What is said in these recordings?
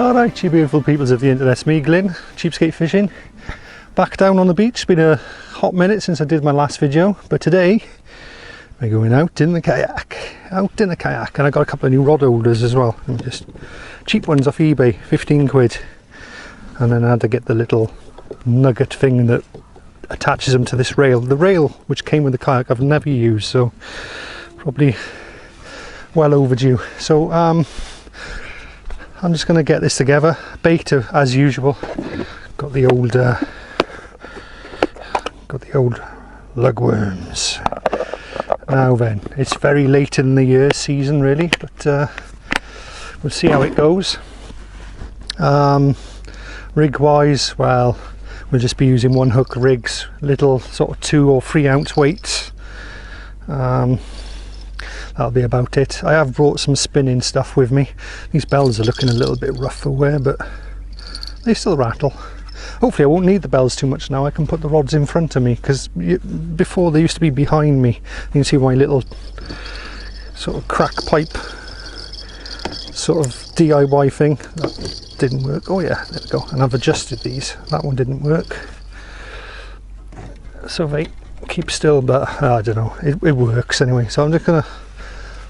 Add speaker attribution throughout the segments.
Speaker 1: Alright, you beautiful peoples of the internet, it's me Glyn, Cheapskate Fishing, back down on the beach. It's been a hot minute since I did my last video, but today we're going out in the kayak, and I got a couple of new rod holders as well, just cheap ones off eBay, 15 quid, and then I had to get the little nugget thing that attaches them to this rail. The rail which came with the kayak I've never used, so probably well overdue. So I'm just going to get this together. Bait as usual. Got the old lugworms. Now then, it's very late in the year season really, but we'll see how it goes. Rig wise, well, we'll just be using one hook rigs, little sort of 2 or 3 ounce weights. That'll be about it. I have brought some spinning stuff with me. These bells are looking a little bit rough for wear, but they still rattle. Hopefully I won't need the bells too much now. I can put the rods in front of me, because before they used to be behind me. You can see my little sort of crack pipe sort of DIY thing. That didn't work. Oh yeah, there we go. And I've adjusted these. That one didn't work. So they keep still, but I don't know. It works anyway. So I'm just gonna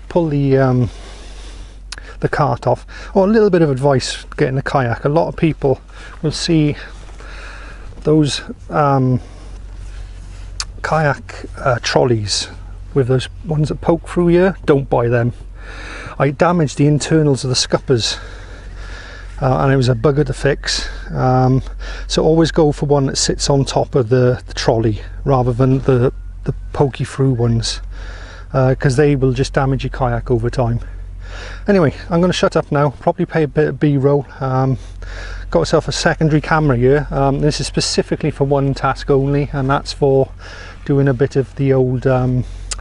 Speaker 1: pull the cart off. Oh, a little bit of advice getting a kayak. A lot of people will see those kayak trolleys with those ones that poke through here. Don't buy them. I damaged the internals of the scuppers and it was a bugger to fix. So always go for one that sits on top of the trolley rather than the pokey through ones, because they will just damage your kayak over time. Anyway, I'm going to shut up now, probably play a bit of B-roll. Got myself a secondary camera here. This is specifically for one task only, and that's for doing a bit of the old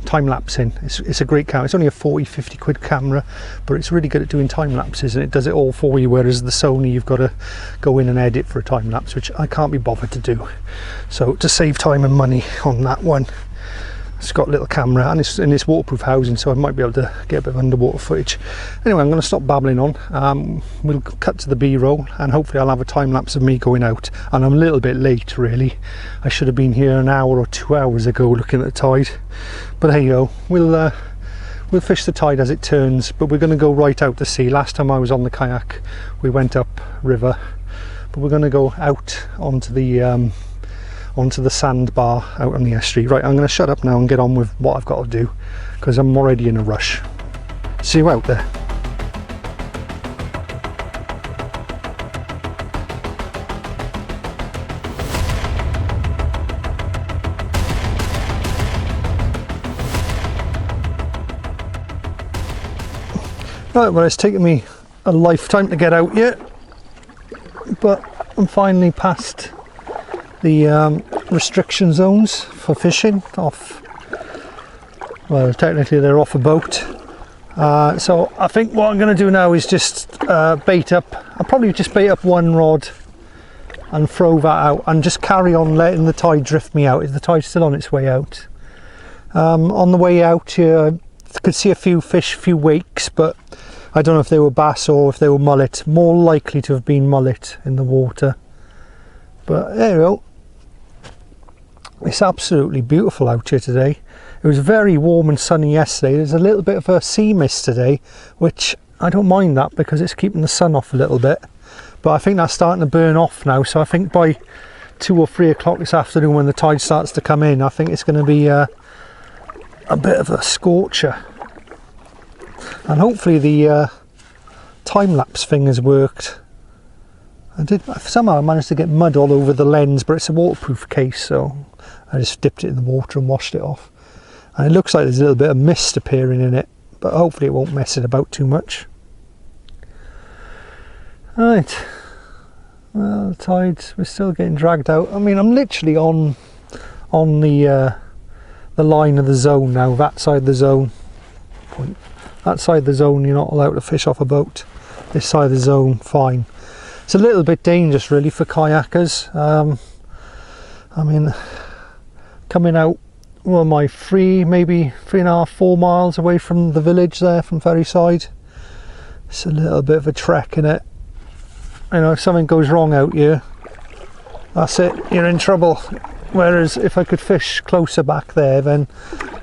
Speaker 1: time-lapsing. It's a great camera. It's only a 40-50 quid camera, but it's really good at doing time lapses, and it does it all for you, whereas the Sony you've got to go in and edit for a time lapse, which I can't be bothered to do. So to save time and money on that one, it's got a little camera, and it's in this waterproof housing, so I might be able to get a bit of underwater footage. Anyway, I'm going to stop babbling on. We'll cut to the B-roll, and hopefully I'll have a time lapse of me going out. And I'm a little bit late really. I should have been here an hour or 2 hours ago looking at the tide, but hey yo, we'll fish the tide as it turns. But we're going to go right out to sea. Last time I was on the kayak we went up river, but we're going to go out onto the sandbar out on the estuary. Right, I'm going to shut up now and get on with what I've got to do, because I'm already in a rush. See you out there. Right, well, it's taken me a lifetime to get out yet, but I'm finally past the restriction zones for fishing off. Well, technically they're off a boat. So I think what I'm going to do now is just bait up. I'll probably just bait up one rod and throw that out, and just carry on letting the tide drift me out. Is the tide still on its way out? On the way out here, I could see a few fish, a few wakes, but I don't know if they were bass or if they were mullet. More likely to have been mullet in the water. But there we go. It's absolutely beautiful out here today. It was very warm and sunny yesterday. There's a little bit of a sea mist today, which I don't mind that because it's keeping the sun off a little bit. But I think that's starting to burn off now. So I think by 2 or 3 o'clock this afternoon, when the tide starts to come in, I think it's going to be a bit of a scorcher. And hopefully the time-lapse thing has worked. Somehow I managed to get mud all over the lens, but it's a waterproof case, so I just dipped it in the water and washed it off. And it looks like there's a little bit of mist appearing in it, but hopefully it won't mess it about too much. Right, well, the tides, we're still getting dragged out. I mean, I'm literally on the line of the zone now. That side of the zone, that side of the zone you're not allowed to fish off a boat. This side of the zone, fine. It's a little bit dangerous really for kayakers. I mean, coming out, well, my maybe 3.5, 4 miles away from the village there, from Ferryside. It's a little bit of a trek in it. you know, if something goes wrong out here, that's it, you're in trouble. Whereas if I could fish closer back there, then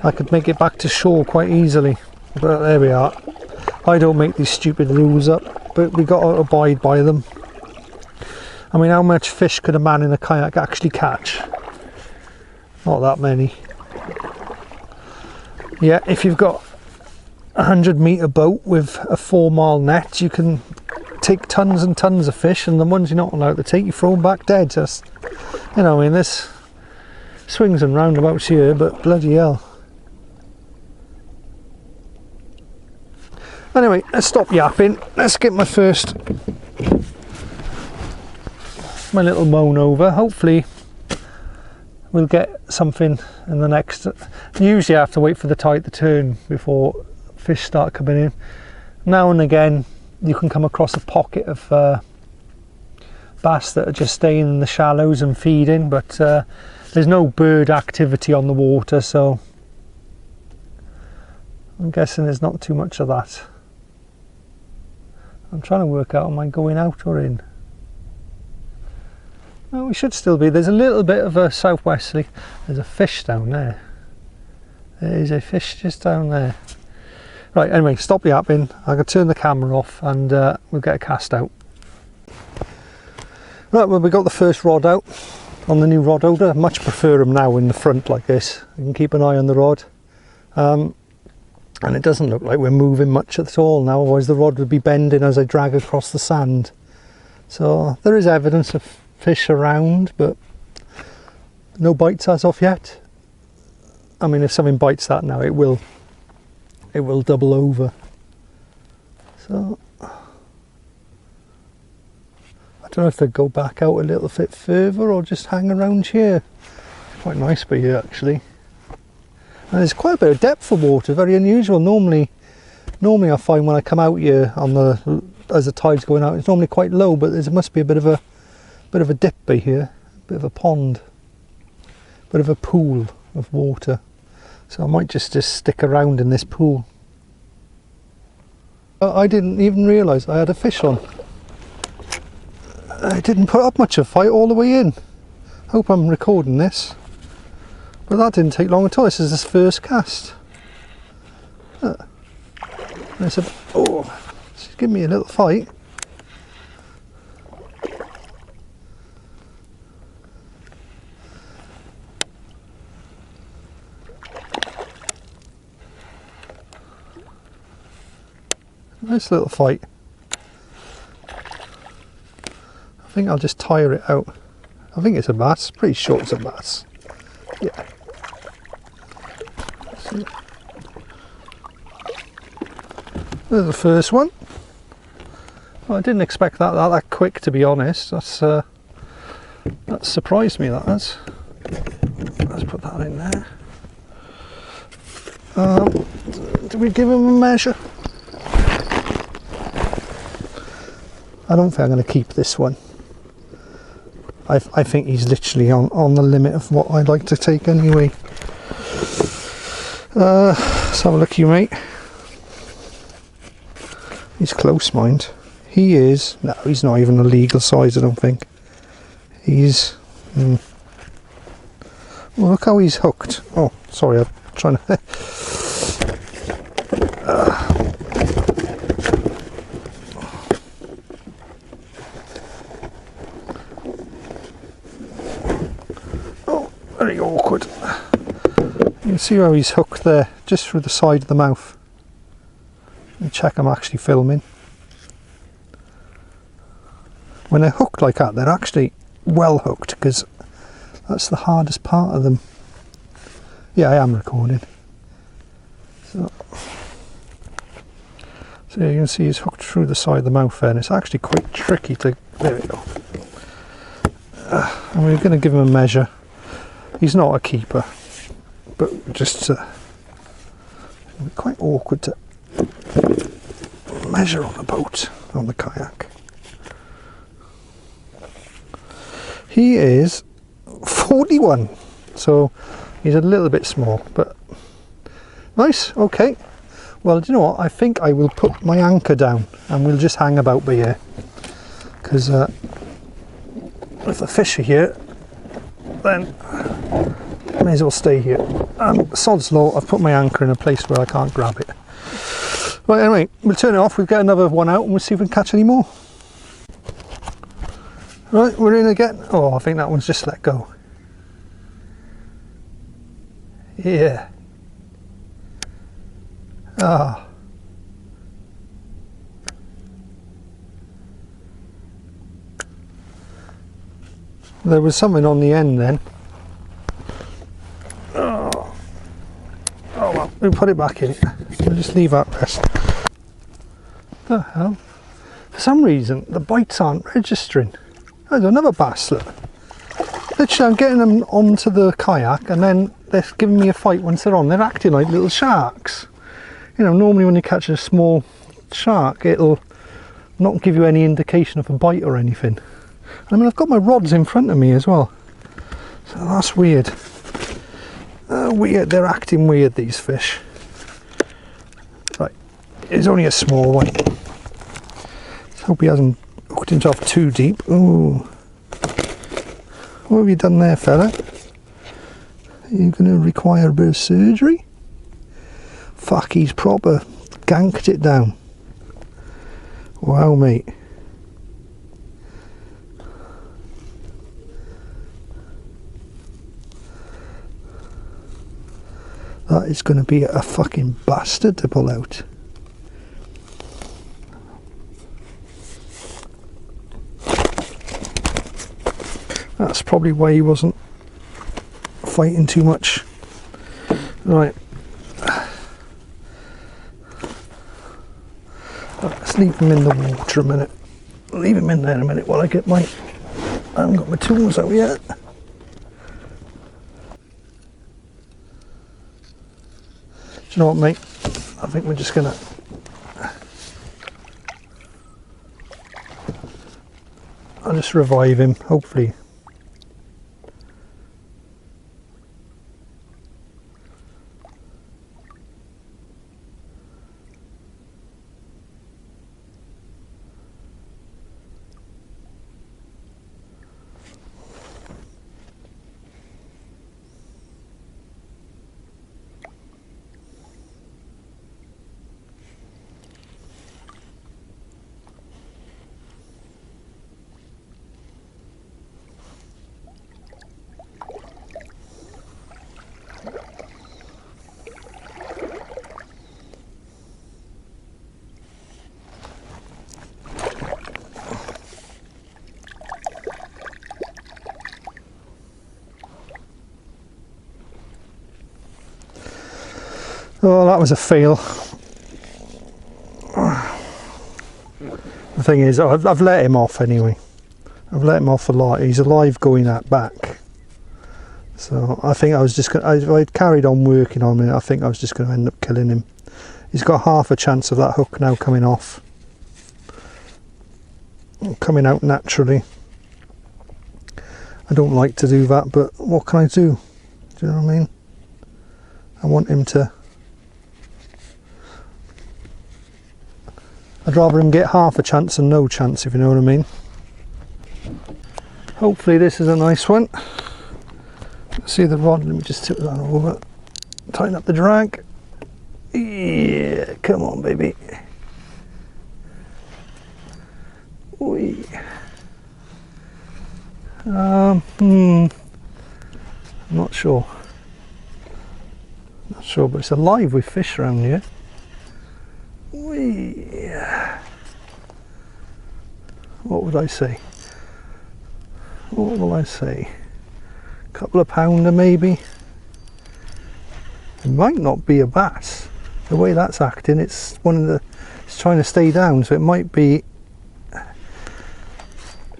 Speaker 1: I could make it back to shore quite easily. But there we are. I don't make these stupid rules up, but we got to abide by them. I mean, how much fish could a man in a kayak actually catch? Not that many. Yeah, if you've got a 100-metre boat with a 4-mile net, you can take tons and tons of fish, and the ones you're not allowed to take, you throw them back dead. Just, you know, I mean, this swings and roundabouts here, but bloody hell. Anyway, let's stop yapping. Let's get my little moan over. Hopefully we'll get something in the next. Usually I have to wait for the tide to turn before fish start coming in. Now and again you can come across a pocket of bass that are just staying in the shallows and feeding, but there's no bird activity on the water, so I'm guessing there's not too much of that. I'm trying to work out, am I going out or in? No, we should still be. There's a little bit of a southwesterly. There's a fish down there. There is a fish just down there. Right, anyway, stop yapping. I can turn the camera off and we'll get a cast out. Right, well, we got the first rod out on the new rod holder. I much prefer them now in the front like this. You can keep an eye on the rod. And it doesn't look like we're moving much at all now, otherwise the rod would be bending as I drag across the sand. So there is evidence of fish around, but no bites as of yet. I mean, if something bites that now, it will double over. So I don't know if they'd go back out a little bit further or just hang around here. It's quite nice by here actually. And there's quite a bit of depth of water, very unusual. Normally I find when I come out here as the tide's going out, it's normally quite low, but there must be a bit of a dip by here, a bit of a pond, a bit of a pool of water. So I might just stick around in this pool. I didn't even realise I had a fish on. I didn't put up much of a fight all the way in. Hope I'm recording this. But that didn't take long at all. This is his first cast. I said, oh, she's giving me a little fight. Nice little fight. I think I'll just tire it out. I think it's a bass. Pretty sure it's a bass. Yeah. There's the first one. Well, I didn't expect that quick, to be honest. That surprised me. That has. Let's put that in there. Do we give him a measure? I don't think I'm going to keep this one. I think he's literally on the limit of what I'd like to take anyway. Let's have a look, you mate. He's close, mind. He is. No, he's not even a legal size, I don't think. He's. Well, look how he's hooked. Oh, sorry, I'm trying to. Oh, very awkward. You can see how he's hooked there, just through the side of the mouth. And check I'm actually filming. When they're hooked like that, they're actually well hooked, because that's the hardest part of them. Yeah, I am recording. So you can see he's hooked through the side of the mouth there, and it's actually quite tricky to. There we go. And we're going to give him a measure. He's not a keeper, but just quite awkward to measure on a boat, on the kayak. He is 41, so he's a little bit small, but nice. Okay, well, do you know what, I think I will put my anchor down and we'll just hang about by here, because if the fish are here, then I may as well stay here. Sod's law, I've put my anchor in a place where I can't grab it. Right, anyway, we'll turn it off, we'll get another one out and we'll see if we can catch any more. Right, we're in again. Oh, I think that one's just let go. Yeah. Ah. There was something on the end then. Oh, well, we'll put it back in. We'll just leave that rest. The hell? For some reason, the bites aren't registering. There's another bass, look. Literally, I'm getting them onto the kayak and then they're giving me a fight once they're on. They're acting like little sharks. You know, normally when you catch a small shark, it'll not give you any indication of a bite or anything. I mean, I've got my rods in front of me as well. So that's weird. Weird, they're acting weird, these fish. Right, it's only a small one. Let's hope he hasn't hooked himself too deep. Ooh. What have you done there, fella? Are you going to require a bit of surgery? Fuck, he's proper ganked it down. Wow, mate. That is going to be a fucking bastard to pull out. That's probably why he wasn't fighting too much. Right. Let's leave him in the water a minute. Leave him in there a minute while I get my... I haven't got my tools out yet. Do you know what, mate? I think we're just gonna... I'll just revive him, hopefully. Oh, that was a fail. The thing is, I've let him off anyway. I've let him off a lot. He's alive going that back. So I think I was just going to, if I'd carried on working on him, I think I was just going to end up killing him. He's got half a chance of that hook now coming off. Coming out naturally. I don't like to do that, but what can I do? Do you know what I mean? I want him to... I'd rather him get half a chance than no chance, if you know what I mean. Hopefully this is a nice one. See the rod, let me just tip that over. Tighten up the drag. Yeah, come on baby. Wee. I'm not sure. Not sure, but it's alive with fish around here. Wee. What would I say? What will I say? A couple of pounder maybe? It might not be a bass. The way that's acting, it's one of the... It's trying to stay down, so it might be...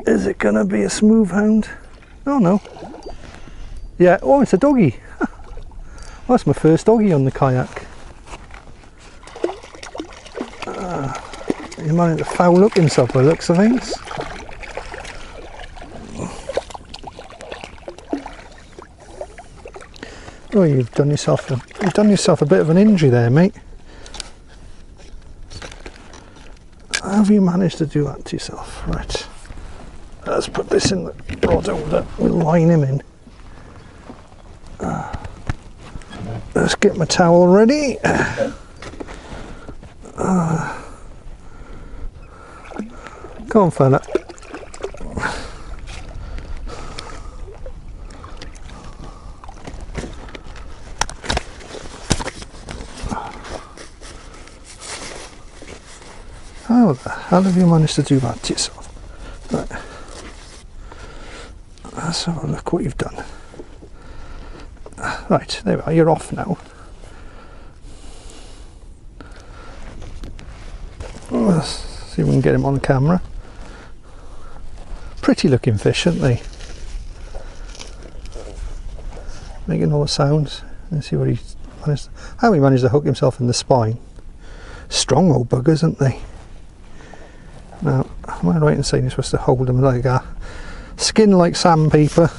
Speaker 1: Is it going to be a smooth hound? Oh no. Yeah, oh, it's a doggy. Well, that's my first doggy on the kayak. He managed to foul up himself by the looks of things. Oh, you've done yourself a bit of an injury there, mate. How have you managed to do that to yourself? Right. let's put this in the rod holder. We'll line him in. Let's get my towel ready. Go on, fella. How the hell have you managed to do that to yourself? Right. Let's have a look what you've done. Right, there we are, you're off now. Let's see if we can get him on camera. Pretty looking fish, aren't they? Making all the sounds. Let's see what how he managed to hook himself in the spine. Strong old buggers, aren't they? Now, am I right in saying you're supposed to hold them like a skin like sandpaper?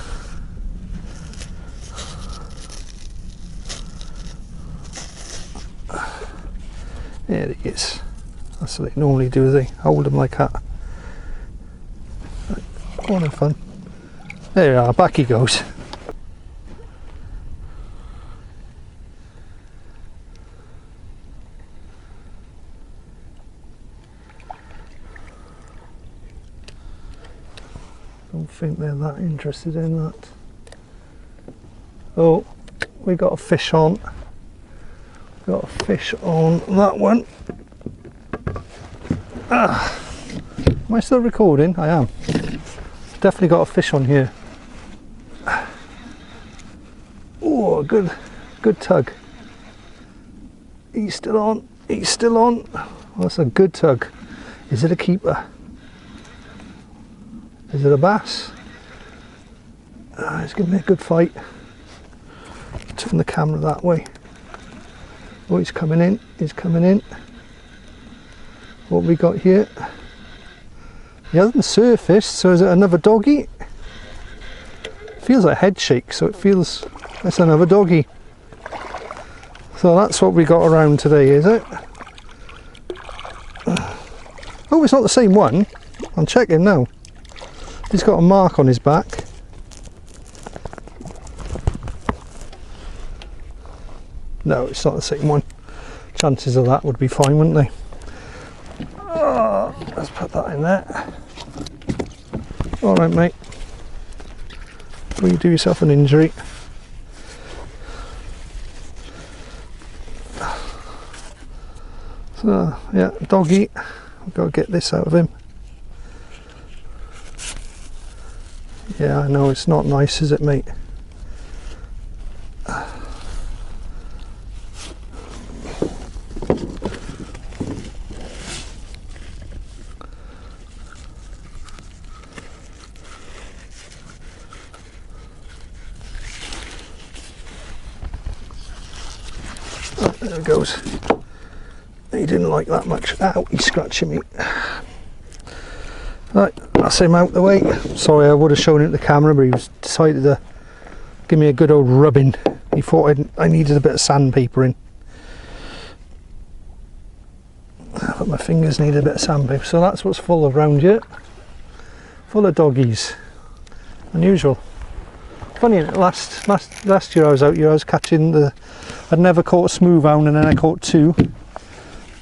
Speaker 1: There he is. That's what they normally do, they hold them like that. Right, go on, have fun. There you are, back he goes. Don't think they're that interested in that. Oh, we got a fish on. Got a fish on that one. Ah, am I still recording? I am. Definitely got a fish on here. Oh, good tug. He's still on. He's still on. That's a good tug. Is it a keeper? Is it a bass? It's giving me a good fight. Turn the camera that way. Oh, he's coming in. He's coming in. What we got here? He hasn't surfaced, so is it another doggy? Feels like a head shake, so it feels it's another doggy. So that's what we got around today, is it? Oh, it's not the same one. I'm checking now. He's got a mark on his back. No, it's not the same one. Chances of that would be fine, wouldn't they? Oh, let's put that in there. Alright, mate. Before you do yourself an injury. So, yeah, doggy. I've got to get this out of him. Yeah, I know, it's not nice, is it, mate? Oh, there it goes. He didn't like that much. Ow, he's scratching me. Right, that's him out the way. Sorry, I would have shown it to the camera, but he was decided to give me a good old rubbing. He thought I needed a bit of sandpaper in. But my fingers needed a bit of sandpaper, so that's what's full of round here. Full of doggies. Unusual. Funny, last year I was out here, I was catching I'd never caught a smooth hound, and then I caught two.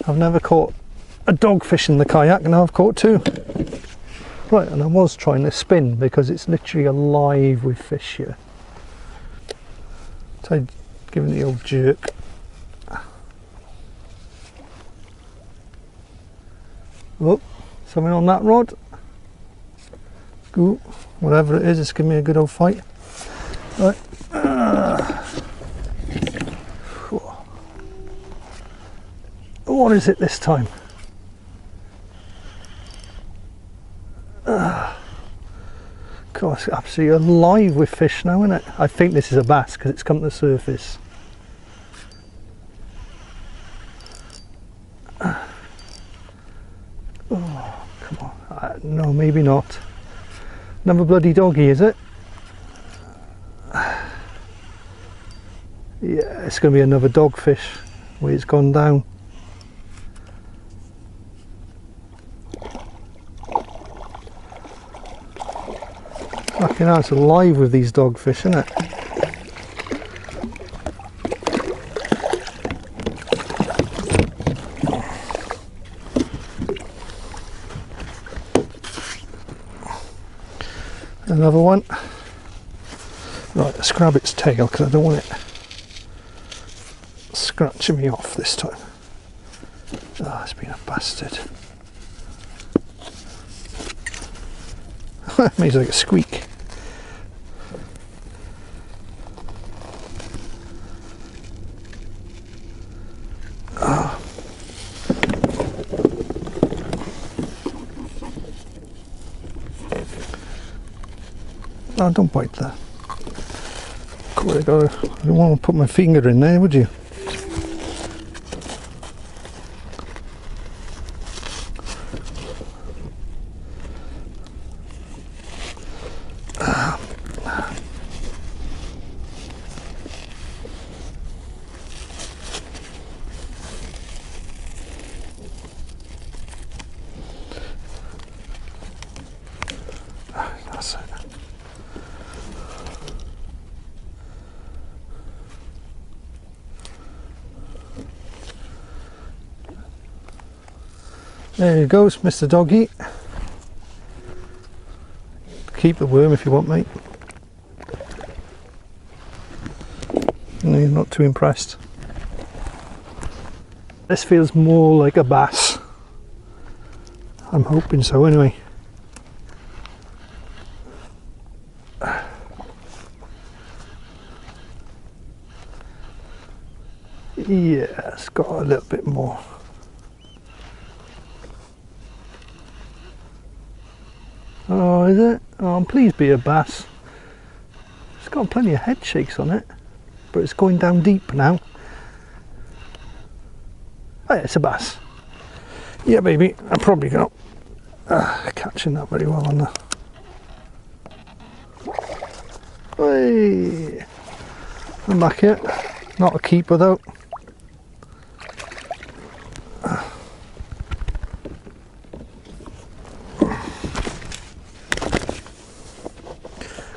Speaker 1: I've never caught a dogfish in the kayak, and now I've caught two. Right, and I was trying to spin because it's literally alive with fish here. So I'd give it the old jerk. Oh, something on that rod. Ooh, whatever it is, it's giving me a good old fight. Right. What is it this time? God, it's absolutely alive with fish now, isn't it? I think this is a bass because it's come to the surface. Oh, come on. No, maybe not. Another bloody doggy, is it? Yeah, it's going to be another dogfish where it's gone down. Fucking hell, it's alive with these dogfish, isn't it? Another one. Right, let's grab its tail because I don't want it scratching me off this time. Oh, it's been a bastard. It makes like a squeak. Oh. No, don't bite that. I don't want to put my finger in there, would you? That's it. There he goes, Mr. Doggy. Keep the worm if you want, mate. No, you're not too impressed. This feels more like a bass. I'm hoping so anyway. Yeah, it's got a little bit more. Oh, is it? Oh, please be a bass. It's got plenty of head shakes on it, but it's going down deep now. Oh, yeah, it's a bass. Yeah, baby. I'm probably not catching that very well on the. Hey, I'm back here. Not a keeper though.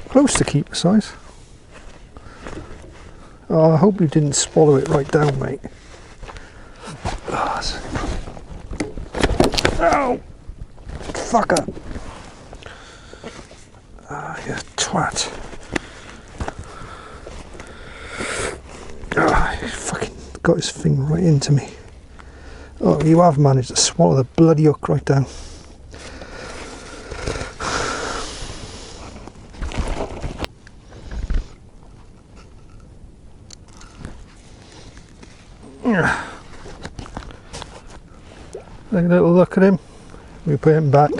Speaker 1: Close to keeper size. Oh, I hope you didn't swallow it right down, mate. Oh, fucker! Ah, you twat! Ah, he fucking got his thing right into me. Oh, you have managed to swallow the bloody hook right down. Take a little look at him. We put him back.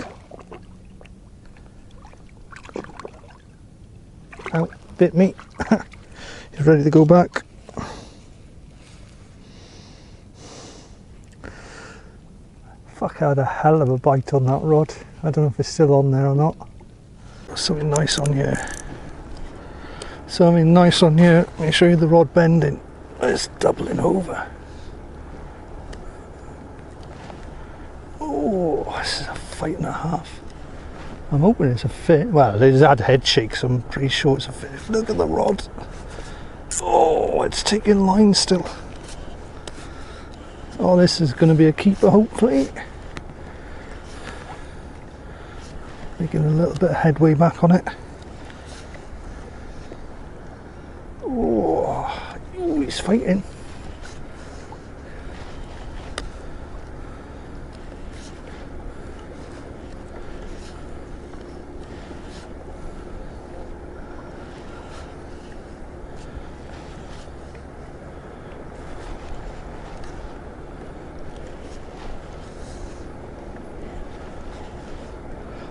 Speaker 1: Ow, bit me. He's ready to go back. Fuck, I had a hell of a bite on that rod. I don't know if it's still on there or not. Something nice on here. Something nice on here. Let me show you the rod bending. It's doubling over. Oh, this is a fight and a half. I'm hoping it's a fit. Well, it's had head shakes, so I'm pretty sure it's a fit. Look at the rod. Oh, it's taking line still. Oh, this is going to be a keeper, hopefully. Making a little bit of headway back on it. Oh, ooh, he's fighting.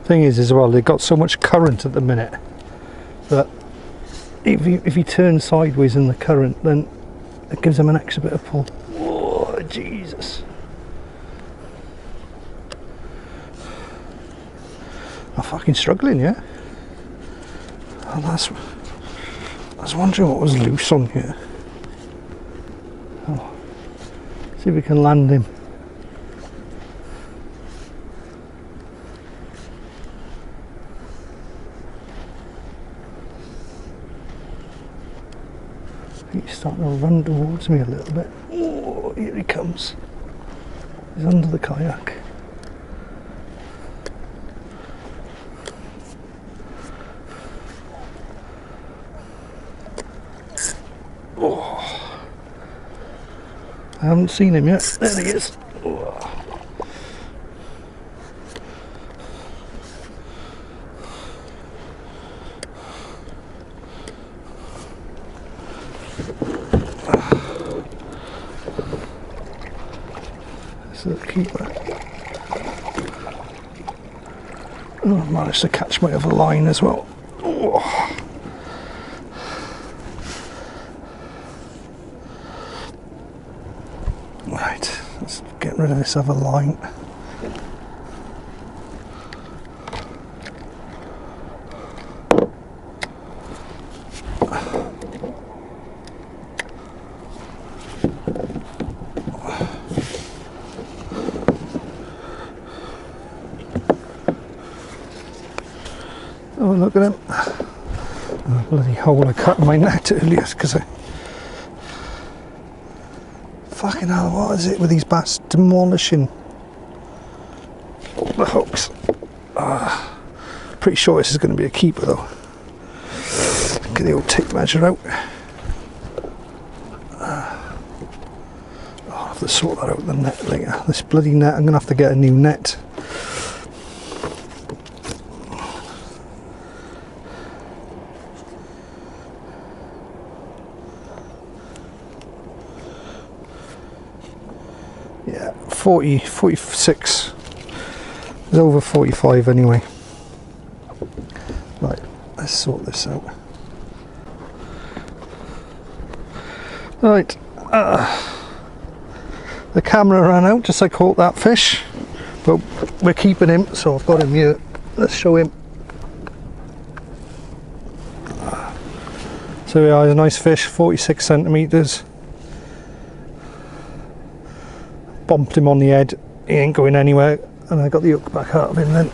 Speaker 1: Thing is as well, they've got so much current at the minute that if you turn sideways in the current, then it gives them an extra bit of pull. Oh, Jesus. I'm fucking struggling, yeah? And I was wondering what was loose on here. Oh, see if we can land him. He's starting to run towards me a little bit. Oh, here he comes. He's under the kayak. Oh, I haven't seen him yet. There he is. Oh. The keeper. Oh, I managed to catch my other line as well. Oh. Right, let's get rid of this other line. Oh, look at him. Oh, bloody hole I cut in my net earlier because I... Fucking hell, what is it with these bass demolishing the hooks? Pretty sure this is going to be a keeper though. Get the old tape measure out. I'll have to sort that out with the net later. This bloody net, I'm going to have to get a new net. Yeah, 40, 46. It's over 45 anyway. Right, let's sort this out. Right, the camera ran out just like I caught that fish, but we're keeping him, so I've got him here. Let's show him. So yeah, he's a nice fish, 46 centimetres. Bumped him on the head, he ain't going anywhere, and I got the hook back out of him then.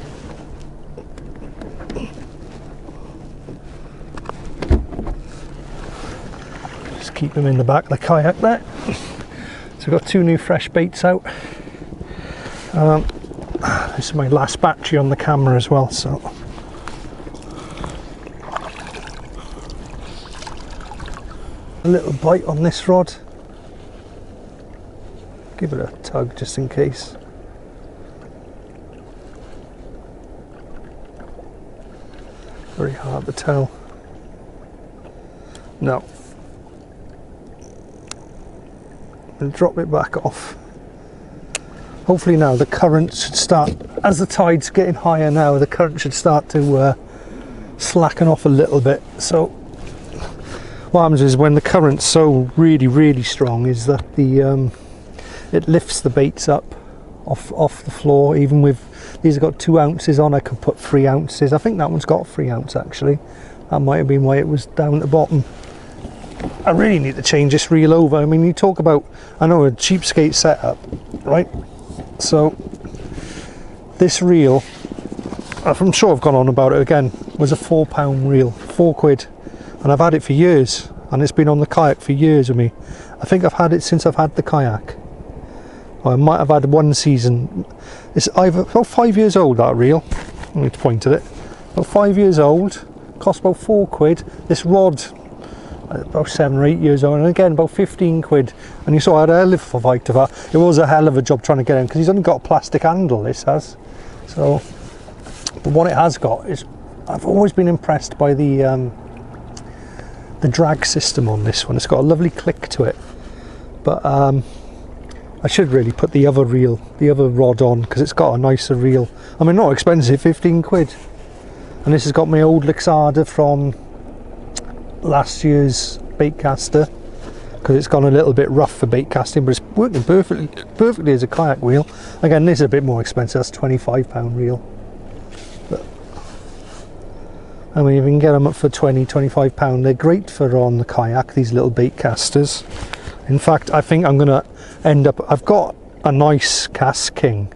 Speaker 1: Just keep him in the back of the kayak there. So I've got two new fresh baits out. This is my last battery on the camera as well, so. A little bite on this rod. Give it a tug just in case. Very hard to tell. No. And drop it back off. Hopefully now the current should start, as the tide's getting higher now, the current should start to slacken off a little bit. So what happens is when the current's so really strong is that the it lifts the baits up off the floor. Even with these have got 2 ounces on, I could put 3 ounces. I think that one's got 3 ounce actually. That might have been why it was down at the bottom. I really need to change this reel over. I mean, you talk about, I know, a cheapskate setup, right? So this reel, I'm sure I've gone on about it again, was a £4 reel, £4, and I've had it for years, and it's been on the kayak for years with me. I think I've had it since I've had the kayak. I might have had one season. It's either about 5 years old, that reel. I need to point at it. About 5 years old, cost about £4. This rod, about 7 or 8 years old, and again about 15 quid. And you saw I had a hell of a fight of that. It was a hell of a job trying to get him because he's only got a plastic handle. This has. So, but what it has got is, I've always been impressed by the drag system on this one. It's got a lovely click to it, but I should really put the other reel, the other rod on, because it's got a nicer reel. I mean, not expensive, 15 quid. And this has got my old Lixada from last year's baitcaster, because it's gone a little bit rough for bait casting, but it's working perfectly as a kayak wheel. Again, this is a bit more expensive. That's £25 reel. But I mean, if you can get them up for £20–25, they're great for on the kayak, these little bait casters. In fact, I think I'm going to end up, I've got a nice KastKing,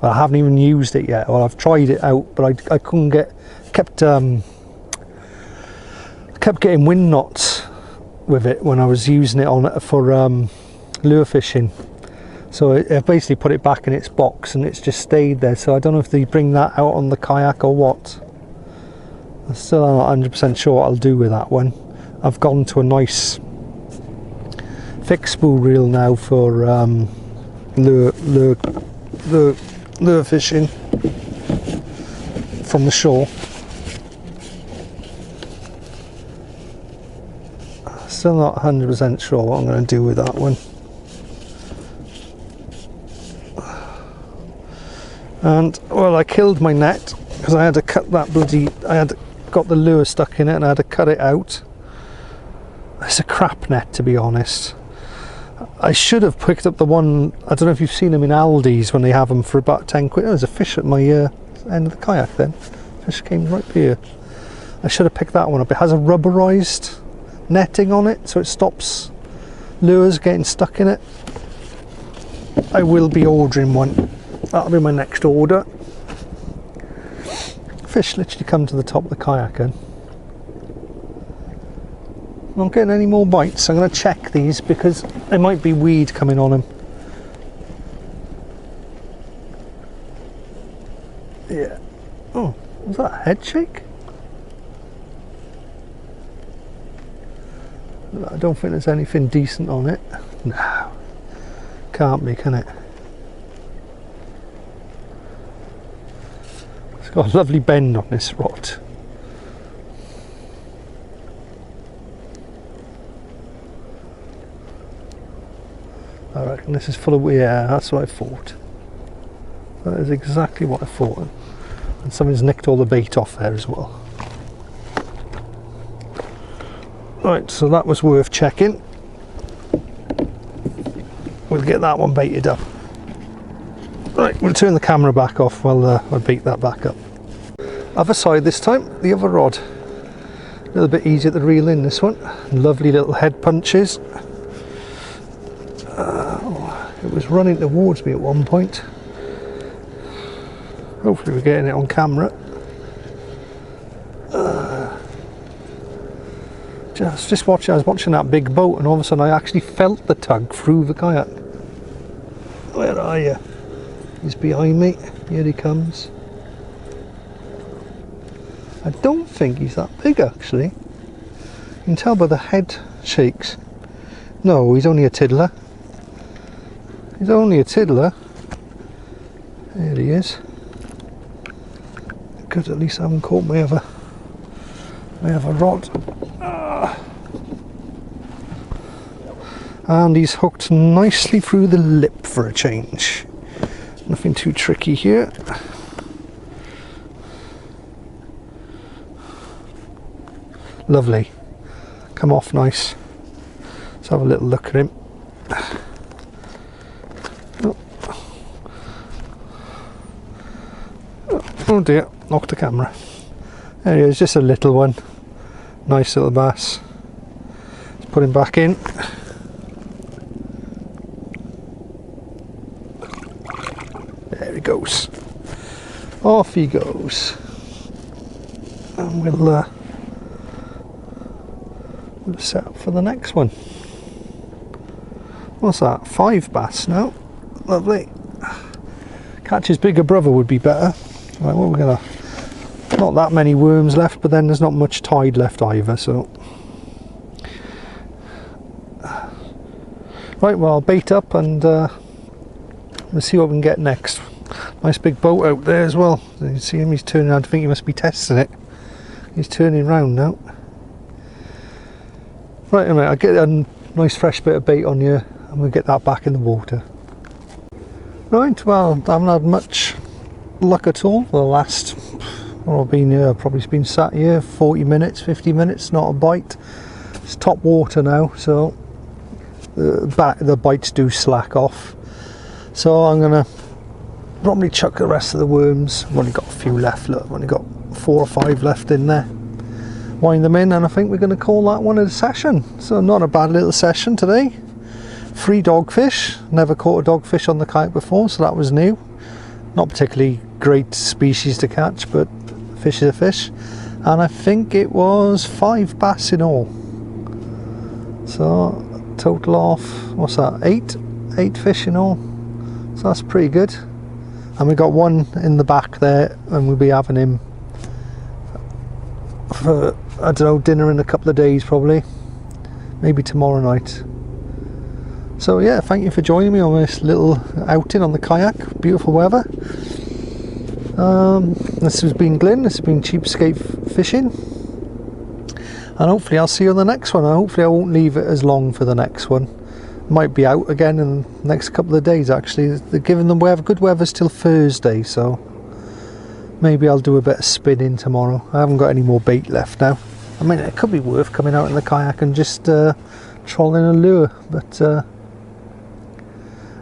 Speaker 1: but I haven't even used it yet. Well, I've tried it out, but I couldn't get, kept getting wind knots with it when I was using it on for lure fishing. So I basically put it back in its box and it's just stayed there. So I don't know if they bring that out on the kayak or what. I'm still not 100% sure what I'll do with that one. I've gone to a nice thick spool reel now for lure fishing from the shore. Still not 100% sure what I'm going to do with that one. And well, I killed my net because I had to cut that bloody, I had got the lure stuck in it and I had to cut it out. It's a crap net, to be honest. I should have picked up the one, I don't know if you've seen them in Aldi's when they have them for about 10 quid. Oh, there's a fish at my end of the kayak then. Fish came right here. I should have picked that one up. It has a rubberized netting on it so it stops lures getting stuck in it. I will be ordering one. That'll be my next order. Fish literally come to the top of the kayak then. I'm not getting any more bites. I'm going to check these because there might be weed coming on them. Yeah. Oh, was that a head shake? I don't think there's anything decent on it. No. Can't be, can it? It's got a lovely bend on this rod. I reckon this is full of, yeah, that's what I thought. That is exactly what I thought. And somebody's nicked all the bait off there as well. Right, so that was worth checking. We'll get that one baited up. Right, we'll turn the camera back off while I bait that back up. Other side this time, the other rod. A little bit easier to reel in this one. Lovely little head punches. It was running towards me at one point. Hopefully we're getting it on camera. Just watching, I was watching that big boat and all of a sudden I actually felt the tug through the kayak. Where are you? He's behind me. Here he comes. I don't think he's that big actually. You can tell by the head shakes. No, he's only a tiddler. He's only a tiddler. There he is. Good, at least I haven't caught my other rod. And he's hooked nicely through the lip for a change. Nothing too tricky here. Lovely. Come off nice. Let's have a little look at him. Oh dear, knocked the camera. There he is, just a little one. Nice little bass. Let's put him back in. There he goes. Off he goes. And we'll set up for the next one. What's that? 5 bass now. Lovely. Catch his bigger brother would be better. Right, what we're gonna, not that many worms left, but then there's not much tide left either, so right, well I'll bait up and we'll see what we can get next. Nice big boat out there as well. You can see him, he's turning. I think he must be testing it. He's turning round now. Right, a minute, I'll get a nice fresh bit of bait on here and we'll get that back in the water. Right, well I haven't had much luck at all for the last, well, I've been here, probably been sat here 40 minutes, 50 minutes, not a bite. It's top water now, so the bites do slack off. So I'm gonna probably chuck the rest of the worms. I've only got a few left, look, I've only got 4 or 5 left in there. Wind them in and I think we're gonna call that one a session. So not a bad little session today. 3 dogfish, never caught a dogfish on the kayak before, so that was new. Not particularly great species to catch, but fish is a fish. And I think it was 5 bass in all. So total off, what's that, 8 fish in all, so that's pretty good. And we got one in the back there, and we'll be having him for, I don't know, dinner in a couple of days probably, maybe tomorrow night. So yeah, thank you for joining me on this little outing on the kayak. Beautiful weather. This has been Glyn, this has been Cheapskate Fishing, and hopefully I'll see you on the next one. Hopefully I won't leave it as long for the next one. Might be out again in the next couple of days actually. They're giving them good weather till Thursday, so maybe I'll do a bit of spinning tomorrow. I haven't got any more bait left now. I mean, it could be worth coming out in the kayak and just trolling a lure, but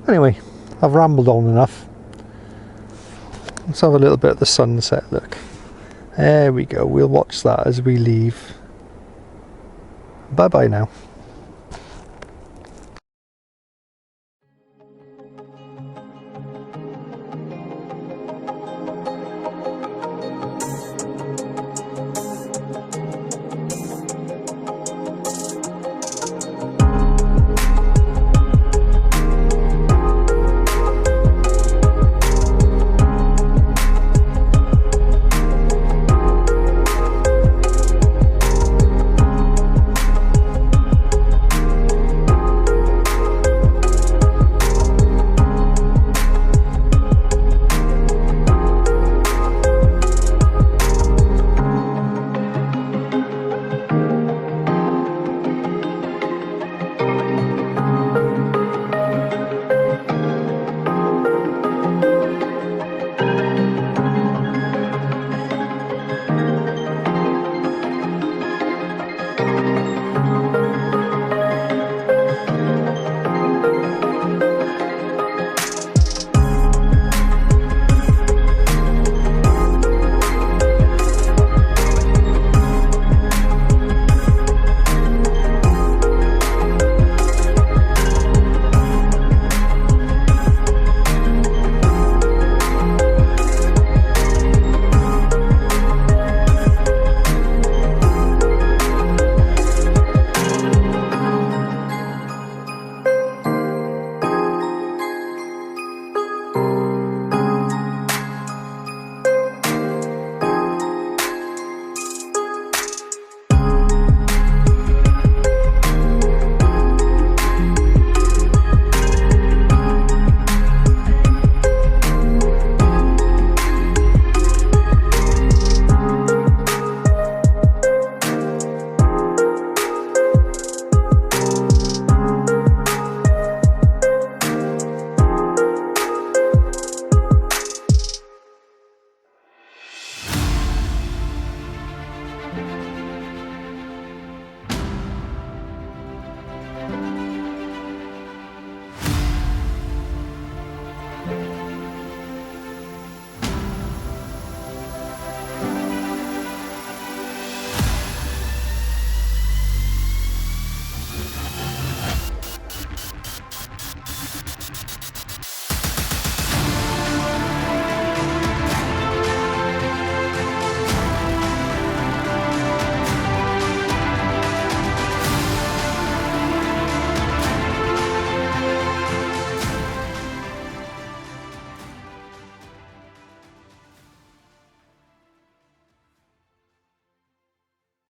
Speaker 1: anyway, I've rambled on enough. Let's have a little bit of the sunset, look. There we go, we'll watch that as we leave. Bye bye now.